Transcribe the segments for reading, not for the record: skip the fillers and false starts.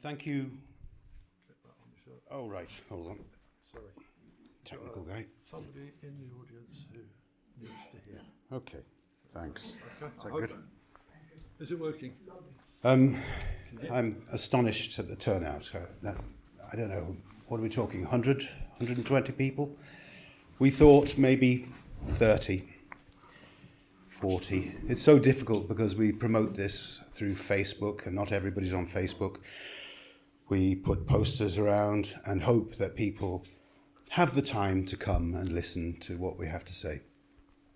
Thank you. Clip that on the shirt. Oh, right. Hold on. Sorry. Technical guy. Somebody in the audience who needs to hear. Okay. Thanks. Okay. Is that good? Is it working? I'm astonished at the turnout. I don't know. What are we talking? 100? 120 people? We thought maybe 30. 40. It's so difficult because we promote this through Facebook and not everybody's on Facebook. We put posters around and hope that people have the time to come and listen to what we have to say.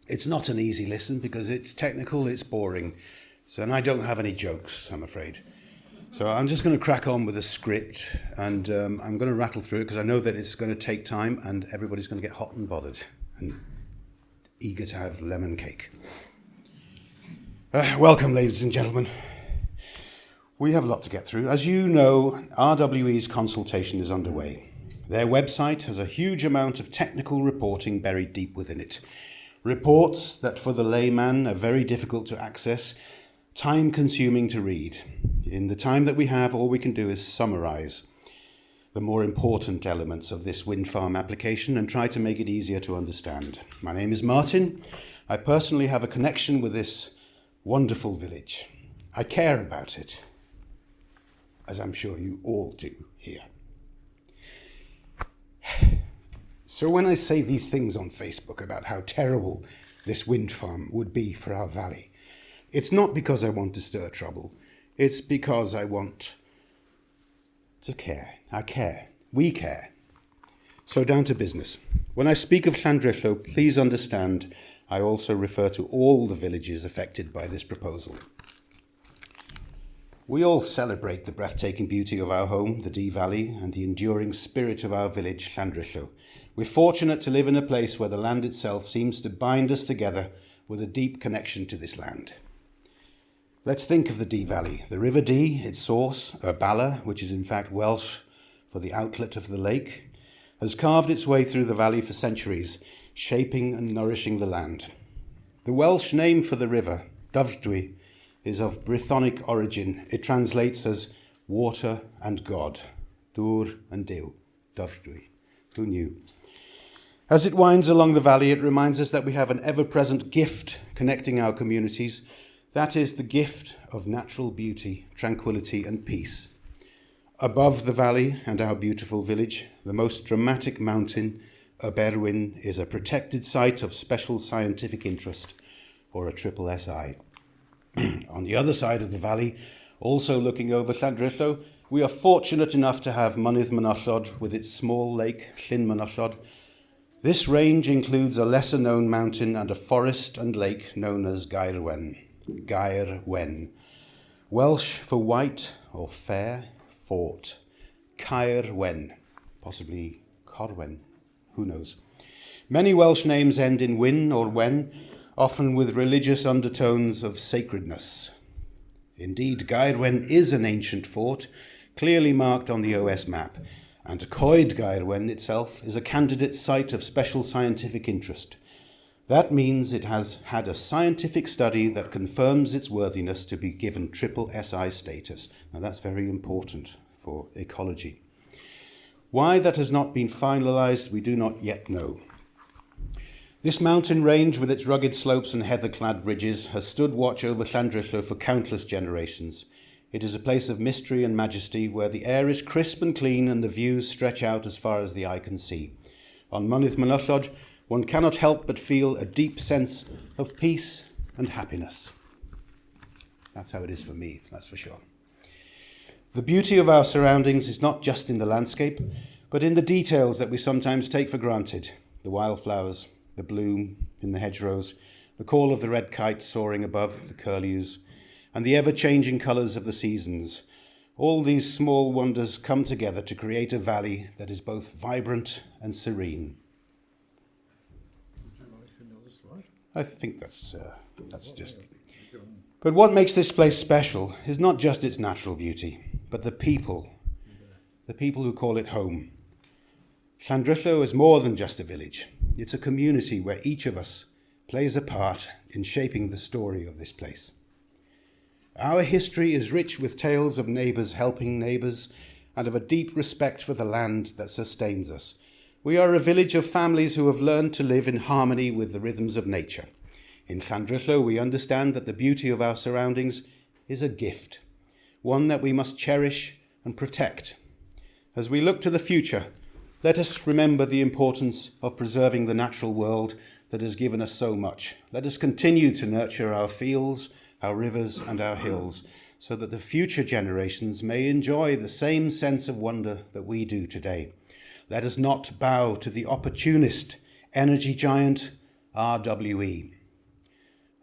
It's not an easy listen because it's technical, it's boring. And I don't have any jokes, I'm afraid. So I'm just going to crack on with a script and I'm going to rattle through it because I know that it's going to take time and everybody's going to get hot and bothered and eager to have lemon cake. Welcome, ladies and gentlemen. We have a lot to get through. As you know, RWE's consultation is underway. Their website has a huge amount of technical reporting buried deep within it. Reports that for the layman are very difficult to access, time-consuming to read. In the time that we have, all we can do is summarise the more important elements of this wind farm application and try to make it easier to understand. My name is Martin. I personally have a connection with this wonderful village. I care about it, as I'm sure you all do here. So when I say these things on Facebook about how terrible this wind farm would be for our valley, it's not because I want to stir trouble. It's because I want to care. I care. We care. So down to business. When I speak of Llandrillo, please understand I also refer to all the villages affected by this proposal. We all celebrate the breathtaking beauty of our home, the Dee Valley, and the enduring spirit of our village, Llandrillo. We're fortunate to live in a place where the land itself seems to bind us together with a deep connection to this land. Let's think of the Dee Valley. The River Dee, its source, Urbala, which is in fact Welsh for the outlet of the lake, has carved its way through the valley for centuries, shaping and nourishing the land. The Welsh name for the river, Dyfrdwy, is of Brythonic origin. It translates as water and God, dŵr and Duw, Dyfrdwy. Who knew? As it winds along the valley, it reminds us that we have an ever-present gift connecting our communities. That is the gift of natural beauty, tranquility and peace. Above the valley and our beautiful village, the most dramatic mountain, gaerwen, is a protected site of special scientific interest, or a triple SI. On the other side of the valley, also looking over Llandrillo, we are fortunate enough to have Mynydd Mynallod with its small lake, Llyn Mynallod. This range includes a lesser-known mountain and a forest and lake known as gaerwen. Gaerwen. Welsh for white or fair, fort. Caerwen, possibly Corwen. Who knows? Many Welsh names end in wyn or wen, often with religious undertones of sacredness. Indeed, Gaerwen is an ancient fort, clearly marked on the OS map, and Coed Gaerwen itself is a candidate site of special scientific interest. That means it has had a scientific study that confirms its worthiness to be given triple SI status. Now that's very important for ecology. Why that has not been finalised, we do not yet know. This mountain range, with its rugged slopes and heather-clad ridges, has stood watch over Llandrillo for countless generations. It is a place of mystery and majesty where the air is crisp and clean and the views stretch out as far as the eye can see. On Mynydd Mynallod, one cannot help but feel a deep sense of peace and happiness. That's how it is for me, that's for sure. The beauty of our surroundings is not just in the landscape, but in the details that we sometimes take for granted. The wildflowers, the bloom in the hedgerows, the call of the red kite soaring above the curlews, and the ever-changing colours of the seasons. All these small wonders come together to create a valley that is both vibrant and serene. Would you like another slide? I think that's just... But what makes this place special is not just its natural beauty, but the people who call it home. Llandrillo is more than just a village. It's a community where each of us plays a part in shaping the story of this place. Our history is rich with tales of neighbours helping neighbours and of a deep respect for the land that sustains us. We are a village of families who have learned to live in harmony with the rhythms of nature. In Llandrillo, we understand that the beauty of our surroundings is a gift, one that we must cherish and protect. As we look to the future, let us remember the importance of preserving the natural world that has given us so much. Let us continue to nurture our fields, our rivers and our hills, so that the future generations may enjoy the same sense of wonder that we do today. Let us not bow to the opportunist energy giant RWE.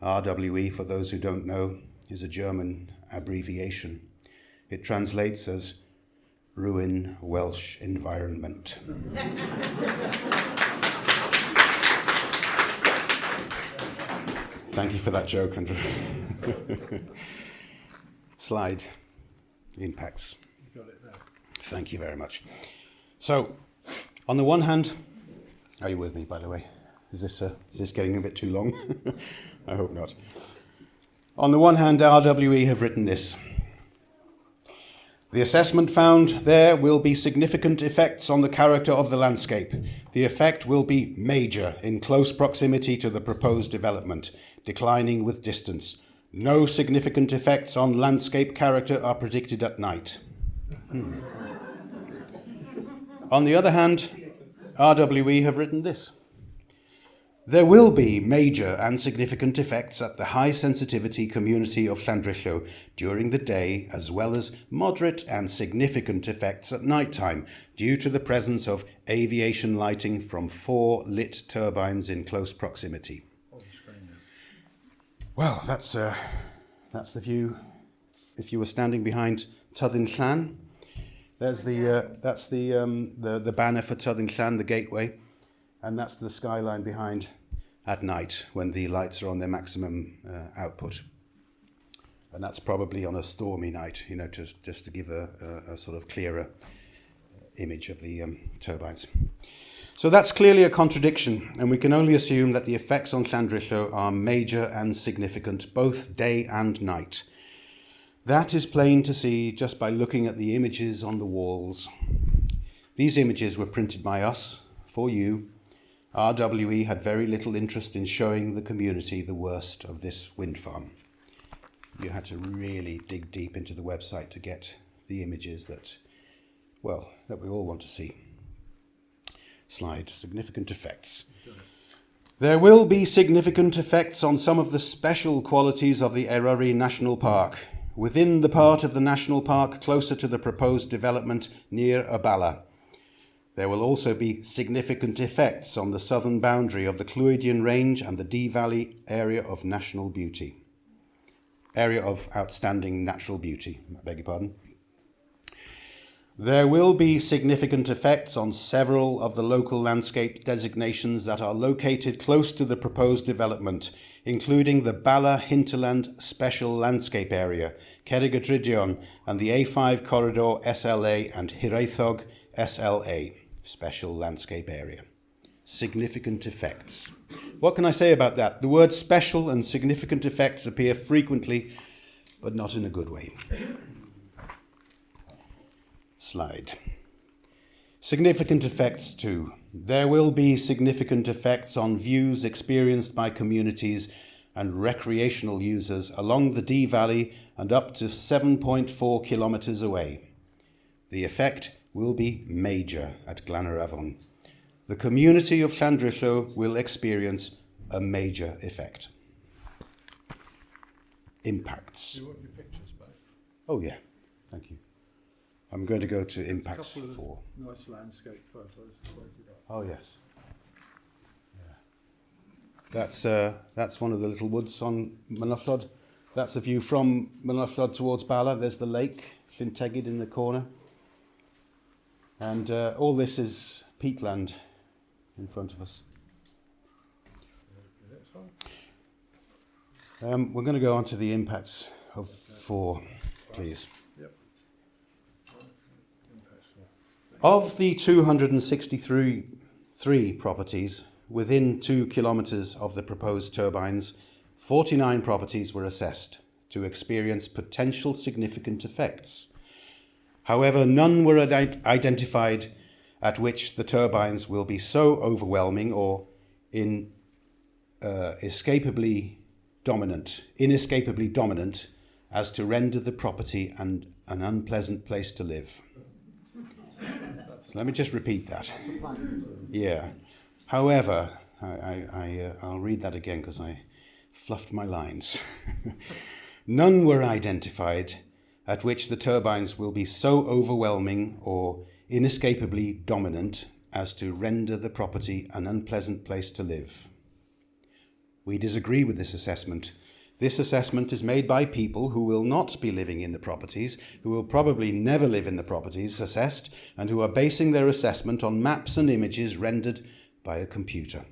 RWE, for those who don't know, is a German abbreviation. It translates as Ruin Welsh Environment. Thank you for that joke, Andrew. Slide. Impacts. You got it there. Thank you very much. So, on the one hand, are you with me, by the way? Is this getting a bit too long? I hope not. On the one hand, RWE have written this. The assessment found there will be significant effects on the character of the landscape. The effect will be major in close proximity to the proposed development, declining with distance. No significant effects on landscape character are predicted at night. On the other hand, RWE have written this. There will be major and significant effects at the high sensitivity community of Llandrillo during the day, as well as moderate and significant effects at night time due to the presence of aviation lighting from 4 lit turbines in close proximity. Well, that's the view. If you were standing behind Tyddyn Llan, that's the banner for Tyddyn Llan, the gateway. And that's the skyline behind at night when the lights are on their maximum output. And that's probably on a stormy night, just to give a sort of clearer image of the turbines. So that's clearly a contradiction, and we can only assume that the effects on Llandrillo are major and significant, both day and night. That is plain to see just by looking at the images on the walls. These images were printed by us, for you. RWE had very little interest in showing the community the worst of this wind farm. You had to really dig deep into the website to get the images that we all want to see. Slide, significant effects. There will be significant effects on some of the special qualities of the Eryri National Park, within the part of the national park closer to the proposed development near Abala. There will also be significant effects on the southern boundary of the Clwydian Range and the Dee Valley area of national beauty. Area of outstanding natural beauty, I beg your pardon. There will be significant effects on several of the local landscape designations that are located close to the proposed development, including the Bala Hinterland Special Landscape Area, Cerrig-y-Drudion, and the A5 Corridor SLA and Hiraethog SLA. Special Landscape Area. Significant effects. What can I say about that? The words special and significant effects appear frequently, but not in a good way. Slide. Significant effects too. There will be significant effects on views experienced by communities and recreational users along the Dee Valley and up to 7.4 kilometres away. The effect will be major at Glanarafon. The community of Llandrillo will experience a major effect. Impacts. Do you want your pictures back? Oh yeah, thank you. I'm going to go to impacts Couple of 4. nice landscape photos. Oh yes. That's one of the little woods on Mynyllod. That's a view from Mynyllod towards Bala. There's the lake, Llyntegid in the corner. And all this is peatland in front of us. We're going to go on to the impacts of 4, please. Yep. Of the 263 properties within 2 kilometres of the proposed turbines, 49 properties were assessed. to experience potential significant effects. However, none were identified at which the turbines will be so overwhelming or inescapably dominant as to render the property an unpleasant place to live. So let me just repeat that. Yeah. However, I'll read that again because I fluffed my lines. None were identified at which the turbines will be so overwhelming or inescapably dominant as to render the property an unpleasant place to live. We disagree with this assessment. This assessment is made by people who will not be living in the properties, who will probably never live in the properties assessed, and who are basing their assessment on maps and images rendered by a computer.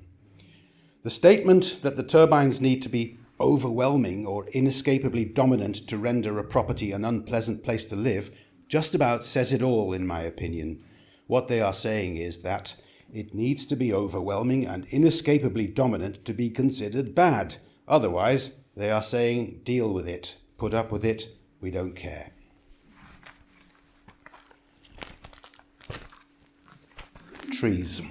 The statement that the turbines need to be overwhelming or inescapably dominant to render a property an unpleasant place to live just about says it all, in my opinion. What they are saying is that it needs to be overwhelming and inescapably dominant to be considered bad. Otherwise, they are saying, deal with it, put up with it, we don't care. Trees.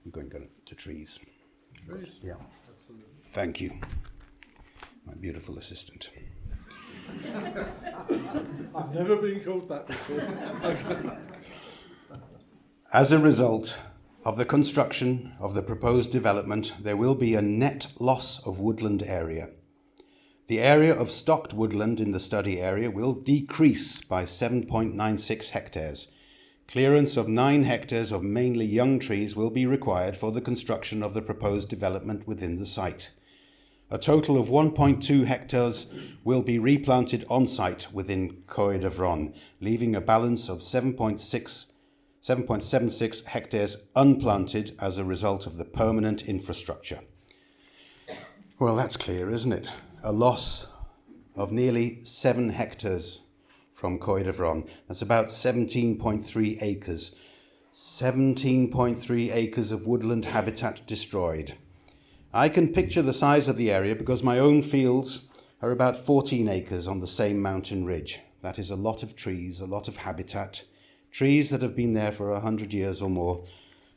I'm going to trees. Trees? Yeah. Absolutely. Thank you, my beautiful assistant. I've never been called that before. Okay. As a result of the construction of the proposed development, there will be a net loss of woodland area. The area of stocked woodland in the study area will decrease by 7.96 hectares. Clearance of 9 hectares of mainly young trees will be required for the construction of the proposed development within the site. A total of 1.2 hectares will be replanted on site within Coed of Ron, leaving a balance of 7.76 hectares unplanted as a result of the permanent infrastructure. Well, that's clear, isn't it? A loss of nearly 7 hectares from Coed of Ron. That's about 17.3 acres. 17.3 acres of woodland habitat destroyed. I can picture the size of the area because my own fields are about 14 acres on the same mountain ridge. That is a lot of trees, a lot of habitat, trees that have been there for 100 years or more.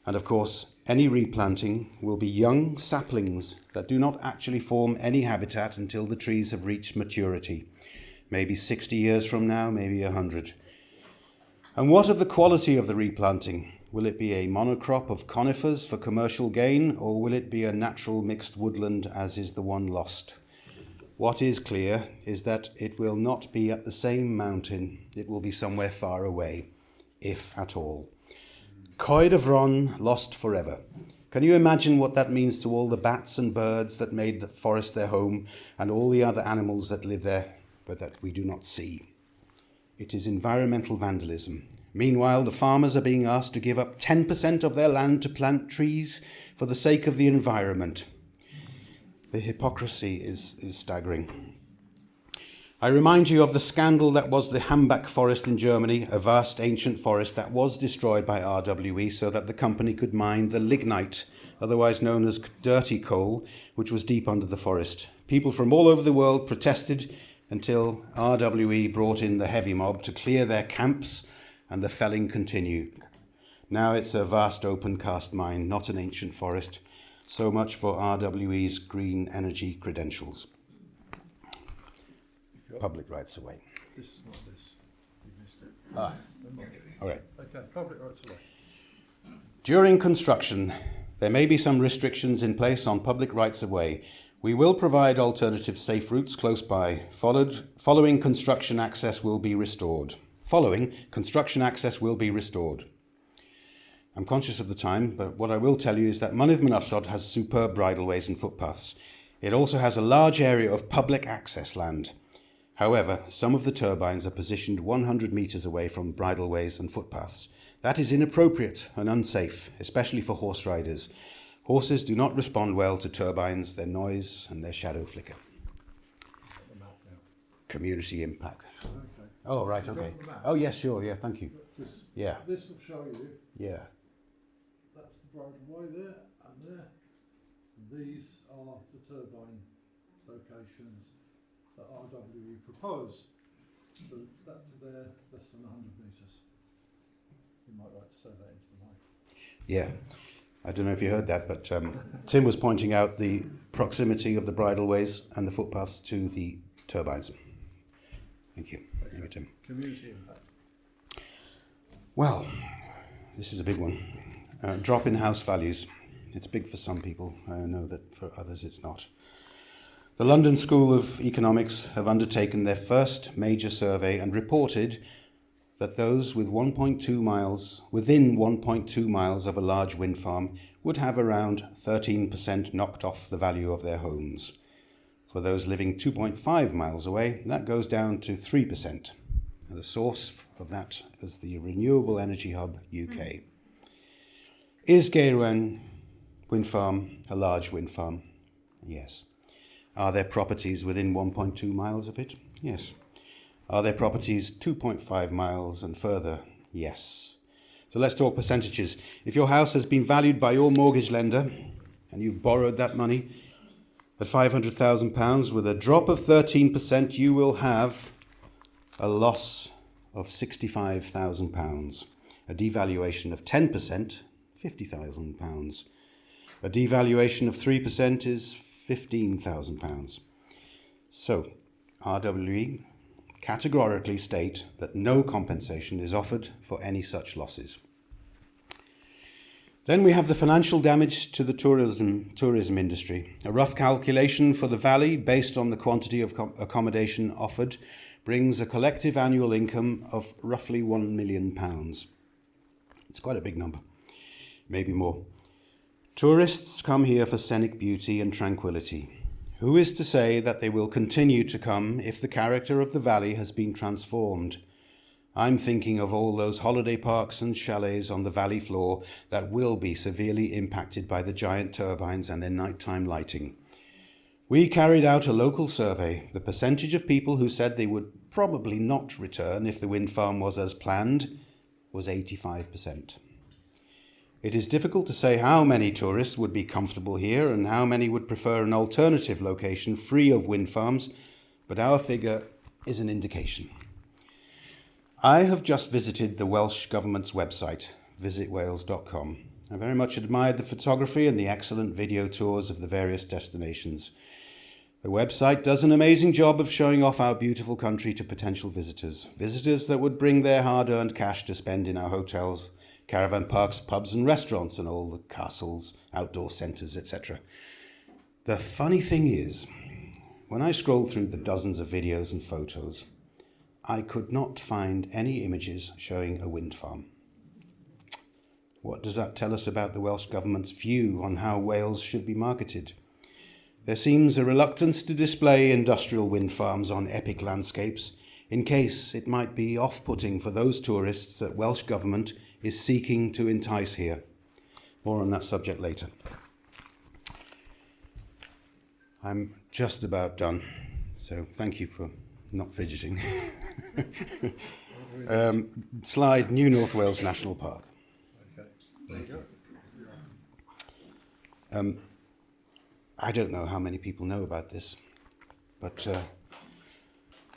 And of course, any replanting will be young saplings that do not actually form any habitat until the trees have reached maturity. Maybe 60 years from now, maybe 100. And what of the quality of the replanting? Will it be a monocrop of conifers for commercial gain, or will it be a natural mixed woodland as is the one lost? What is clear is that it will not be at the same mountain. It will be somewhere far away, if at all. Coed of Ron lost forever. Can you imagine what that means to all the bats and birds that made the forest their home, and all the other animals that live there, but that we do not see? It is environmental vandalism. Meanwhile, the farmers are being asked to give up 10% of their land to plant trees for the sake of the environment. The hypocrisy is staggering. I remind you of the scandal that was the Hambach forest in Germany, a vast ancient forest that was destroyed by RWE so that the company could mine the lignite, otherwise known as dirty coal, which was deep under the forest. People from all over the world protested until RWE brought in the heavy mob to clear their camps, and the felling continued. Now it's a vast open cast mine, not an ancient forest. So much for RWE's green energy credentials. Public rights away. This is not this. You missed it. All right. Okay, public rights away. During construction, there may be some restrictions in place on public rights of way. We will provide alternative safe routes close by. Following construction access will be restored. I'm conscious of the time, but what I will tell you is that Mynydd Mynallod has superb bridleways and footpaths. It also has a large area of public access land. However, some of the turbines are positioned 100 metres away from bridleways and footpaths. That is inappropriate and unsafe, especially for horse riders. Horses do not respond well to turbines, their noise and their shadow flicker. Community impact. Okay. Oh, right, okay. Oh, yes, sure, yeah, thank you. Yeah. This will show you. Yeah. That's the bridleway there and there. And these are the turbine locations that RWE propose. So it's that to there, less than 100 metres. You might like to say that into the mic. Yeah, I don't know if you heard that, but Tim was pointing out the proximity of the bridleways and the footpaths to the turbines. Thank you. Thank you, Tim. Community impact. Well, this is a big one. Drop in house values. It's big for some people. I know that for others it's not. The London School of Economics have undertaken their first major survey and reported that those with within 1.2 miles of a large wind farm would have around 13% knocked off the value of their homes. For those living 2.5 miles away, that goes down to 3%. And the source of that is the Renewable Energy Hub UK. Is gaerwen wind farm a large wind farm? Yes. Are there properties within 1.2 miles of it? Yes. Are there properties 2.5 miles and further? Yes. So let's talk percentages. If your house has been valued by your mortgage lender and you've borrowed that money at £500,000 with a drop of 13%, you will have a loss of £65,000. A devaluation of 10%, £50,000. A devaluation of 3% is £15,000. So, RWE categorically state that no compensation is offered for any such losses. Then we have the financial damage to the tourism industry. A rough calculation for the valley based on the quantity of accommodation offered brings a collective annual income of roughly £1 million. It's quite a big number, maybe more. Tourists come here for scenic beauty and tranquility. Who is to say that they will continue to come if the character of the valley has been transformed? I'm thinking of all those holiday parks and chalets on the valley floor that will be severely impacted by the giant turbines and their nighttime lighting. We carried out a local survey. The percentage of people who said they would probably not return if the wind farm was as planned was 85%. It is difficult to say how many tourists would be comfortable here and how many would prefer an alternative location free of wind farms, but our figure is an indication. I have just visited the Welsh Government's website, visitwales.com. I very much admired the photography and the excellent video tours of the various destinations. The website does an amazing job of showing off our beautiful country to potential visitors that would bring their hard-earned cash to spend in our hotels, caravan parks, pubs and restaurants and all the castles, outdoor centres, etc. The funny thing is, when I scrolled through the dozens of videos and photos, I could not find any images showing a wind farm. What does that tell us about the Welsh Government's view on how Wales should be marketed? There seems a reluctance to display industrial wind farms on epic landscapes in case it might be off-putting for those tourists that Welsh Government is seeking to entice here. More on that subject later. I'm just about done, so thank you for not fidgeting. Slide New North Wales National Park. Okay, there you go. I don't know how many people know about this, but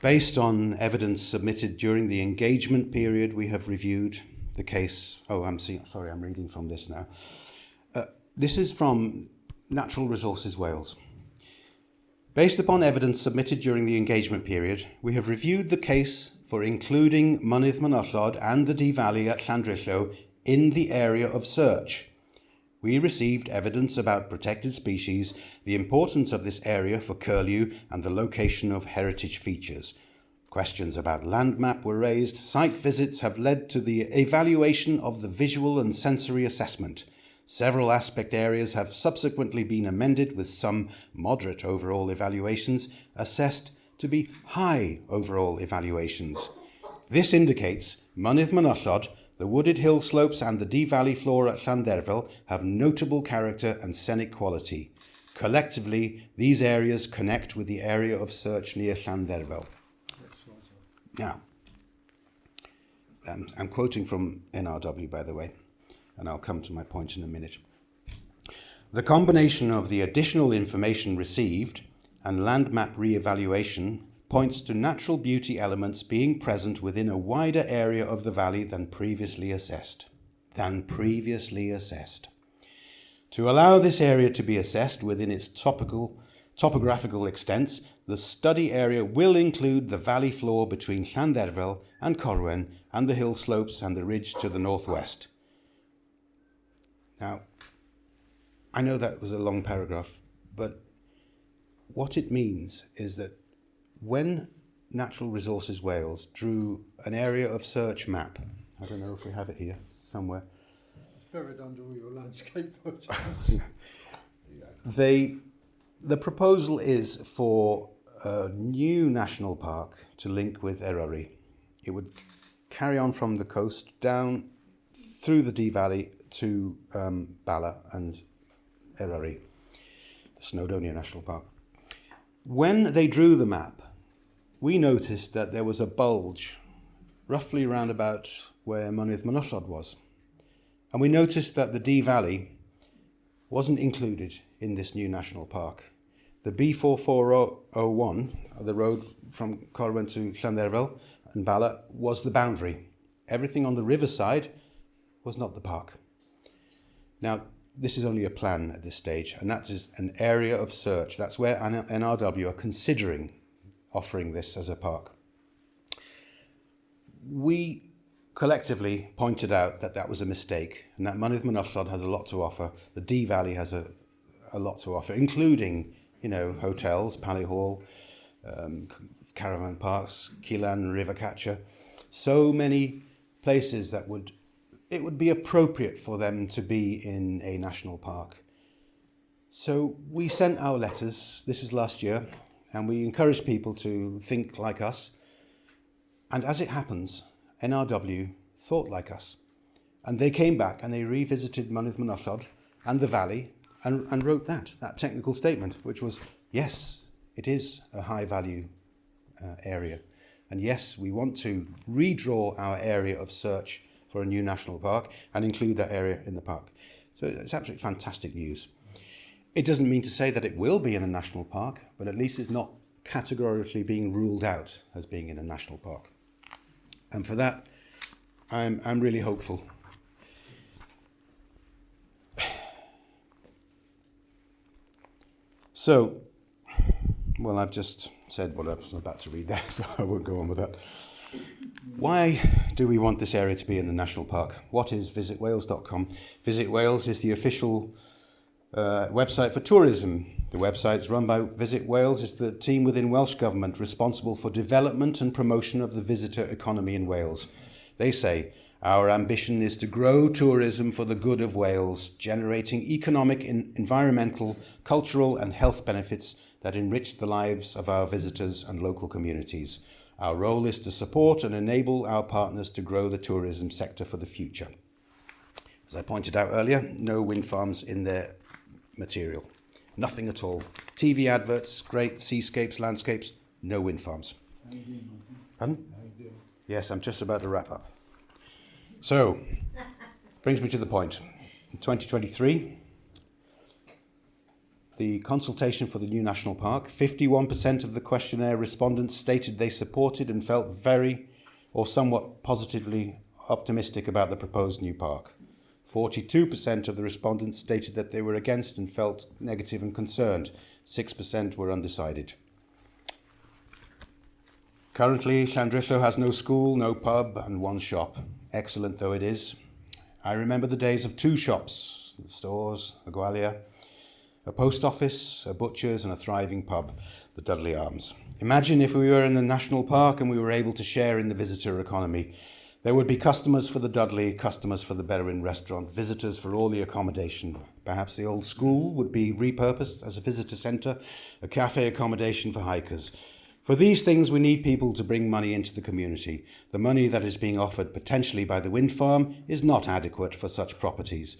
based on evidence submitted during the engagement period, we have reviewed the case. I'm reading from this now. This is from Natural Resources Wales. Based upon evidence submitted during the engagement period, we have reviewed the case for including Mynydd Mynyllod and the Dee Valley at Llandrillo in the area of search. We received evidence about protected species, the importance of this area for curlew and the location of heritage features. Questions about land map were raised. Site visits have led to the evaluation of the visual and sensory assessment. Several aspect areas have subsequently been amended with some moderate overall evaluations assessed to be high overall evaluations. This indicates Mynydd Mynyllod, the wooded hill slopes and the Dee Valley floor at Llanderfel have notable character and scenic quality. Collectively, these areas connect with the area of search near Llanderfel. Now, I'm quoting from NRW, by the way, and I'll come to my point in a minute. The combination of the additional information received and land map re-evaluation points to natural beauty elements being present within a wider area of the valley than previously assessed. To allow this area to be assessed within its topographical extents, the study area will include the valley floor between Llanderfel and Gaerwen and the hill slopes and the ridge to the northwest. Now, I know that was a long paragraph, but what it means is that when Natural Resources Wales drew an area of search map, I don't know if we have it here somewhere. It's buried under all your landscape photos. The proposal is for a new national park to link with Eryri. It would carry on from the coast down through the Dee Valley to Bala and Eryri, the Snowdonia National Park. When they drew the map, we noticed that there was a bulge roughly around about where Mynydd Mynwllod was. And we noticed that the Dee Valley wasn't included in this new national park. The B4401, the road from Gaerwen to Llanderfel and Bala, was the boundary. Everything on the riverside was not the park. Now, this is only a plan at this stage, and that is an area of search. That's where NRW are considering offering this as a park. We collectively pointed out that that was a mistake, and that Mynydd Mynwllod has a lot to offer. The Dee Valley has a lot to offer, including, hotels, Pally Hall, caravan parks, Keelan, Rivercatcher. So many places that it would be appropriate for them to be in a national park. So we sent our letters, this was last year, and we encouraged people to think like us. And as it happens, NRW thought like us. And they came back and they revisited Mynydd Mynwllod and the valley and wrote that technical statement, which was, yes, it is a high value area. And yes, we want to redraw our area of search for a new national park and include that area in the park. So it's absolutely fantastic news. It doesn't mean to say that it will be in a national park, but at least it's not categorically being ruled out as being in a national park. And for that, I'm really hopeful. So, well, I've just said what I was about to read there, so I won't go on with that. Why do we want this area to be in the national park? What is visitwales.com? Visit Wales is the official website for tourism. The website's run by Visit Wales, is the team within Welsh Government responsible for development and promotion of the visitor economy in Wales. They say, our ambition is to grow tourism for the good of Wales, generating economic, environmental, cultural and health benefits that enrich the lives of our visitors and local communities. Our role is to support and enable our partners to grow the tourism sector for the future. As I pointed out earlier, no wind farms in their material. Nothing at all. TV adverts, great seascapes, landscapes, no wind farms. Pardon? Yes, I'm just about to wrap up. So, brings me to the point. In 2023, the consultation for the new national park, 51% of the questionnaire respondents stated they supported and felt very or somewhat positively optimistic about the proposed new park. 42% of the respondents stated that they were against and felt negative and concerned. 6% were undecided. Currently, Llandrillo has no school, no pub and one shop. Excellent though it is. I remember the days of 2 shops, the stores, a gwalia, a post office, a butcher's and a thriving pub, the Dudley Arms. Imagine if we were in the national park and we were able to share in the visitor economy. There would be customers for the Dudley, customers for the Berwyn restaurant, visitors for all the accommodation. Perhaps the old school would be repurposed as a visitor centre, a cafe accommodation for hikers. For these things, we need people to bring money into the community. The money that is being offered potentially by the wind farm is not adequate for such properties,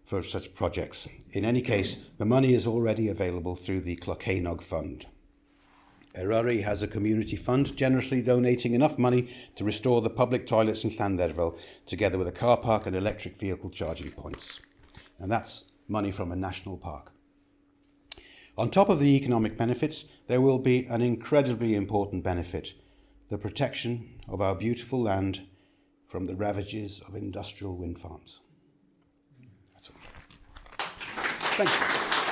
for such projects. In any case, the money is already available through the Clocaenog Fund. Eryri has a community fund generously donating enough money to restore the public toilets in Llanderfel, together with a car park and electric vehicle charging points. And that's money from a national park. On top of the economic benefits, there will be an incredibly important benefit: the protection of our beautiful land from the ravages of industrial wind farms. That's all. Thank you.